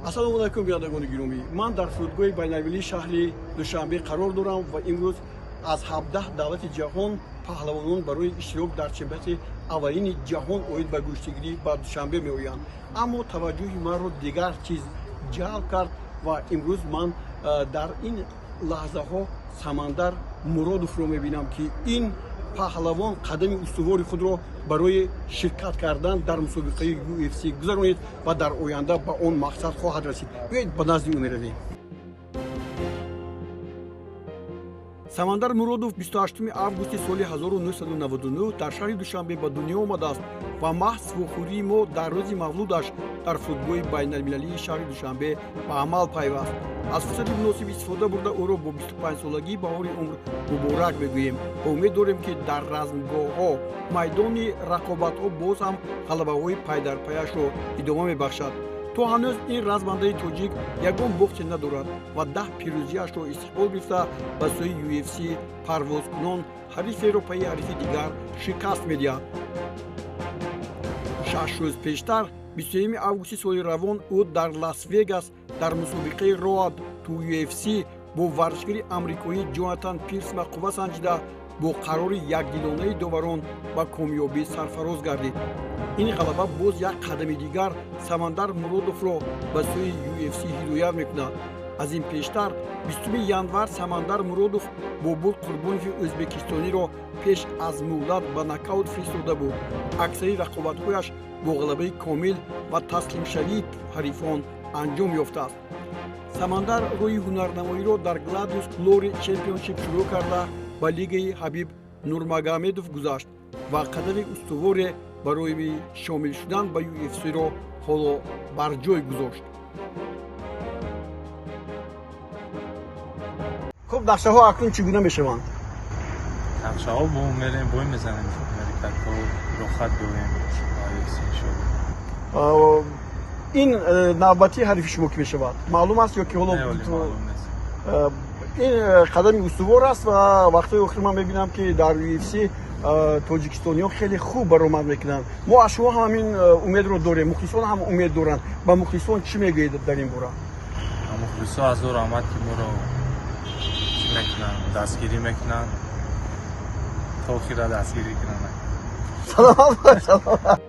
ассалому алайкум бинандагони гиромӣ, ман дар фурудгоҳи байналмилалии шаҳри Душанбе қарор дорам ва имрӯз аз 17 давлати ҷаҳон паҳлавонон барои иштирок дар чемпионати аввалини ҷаҳон оид ба гӯштагирӣ ба Душанбе меоянд. Аммо таваҷҷӯҳи маро дигар чиз ҷалб кард ва имрӯз ман дар ин лаҳзаҳо Самандар Муродовро мебинам, ки ин паҳлавон қадами устувори худро барои ширкат кардан дар мусобиқаи UFC гузаронид ва дар оянда ба он мақсад хоҳад расид. Биёед ба назди ӯ меравем. Самандар Муродов 28 августи соли 1999 дар шаҳри Душанбе ба дунё омадааст ва маҳз вохӯрии мо дар рӯзи мавлудаш дар фурудгоҳи байналмилалии шаҳри Душанбе ба амал пайваст. аз фурсати муносиб истифода бурда ӯро бо 25-солагӣ баҳори умр муборак мегӯем ва умед дорем, ки дар размгоҳҳо майдони рақобатҳо боз ҳам ғалабаҳои пайдарпайашро идома мебахшад. то ҳанӯз ин размандаи тоҷик ягон бохте надорад ва 10 пирӯзиашро истиқбол гирифта ба сӯи UFC парвозкунон ҳариферо пайи ҳарифи дигар шикаст медиҳад. 6 рӯз пештар 21 августи соли равон ӯ дар Лас-Вегас дар мусобиқаи Road to UFC бо варзишгари амрикоӣ Ҷонатан Пирс мақова санҷида бо қарори якдилонаи доварон ба комёбӣ сарфароз гардид. ин ғалаба боз як қадами дигар Самандар Муродовро ба сӯи UFC ҳидоят мекунад. аз ин пештар 20 январ Самандар Муродов Бобур Қурбонови ӯзбекистониро пеш аз муҳлат ба нокаут фиристода буд. аксари рақобатҳояш бо ғалабаи комил ва таслимшавии ҳарифон анҷом ёфтааст. Самандар рӯи ҳунарнамоиро дар Gladius Glory Championship шурӯъ карда ба лигаи Ҳабиб Нурмагомедов гузашт ва қадами устуворе барои шомил шудан ба UFC-ро ҳоло бар ҷой гузошт. хуб, нақшаҳо акнун чӣ гуна мешаванд? нақшаҳо бо мерем бой мезанем америкаҳо рохат доем иншоалло. ин навбати ҳарифи шумо ки мешавад маълум аст ё ки ҳоло ин қадами устувор аст ва вақтҳои охир ман мебинам ки дар UFC тоҷикистониҳо хеле хуб баромад мекунанд. мо аз шумо ҳам ин умедро дорем, мухлисон ҳам умед доранд. ба мухлисон чӣ мегӯед дар ин бора? мухлисо ҳазор раҳмат ки моро чӣ мекунанд, дастгирӣ мекунанд, то охира дастгирӣ кунанд. саломат бош.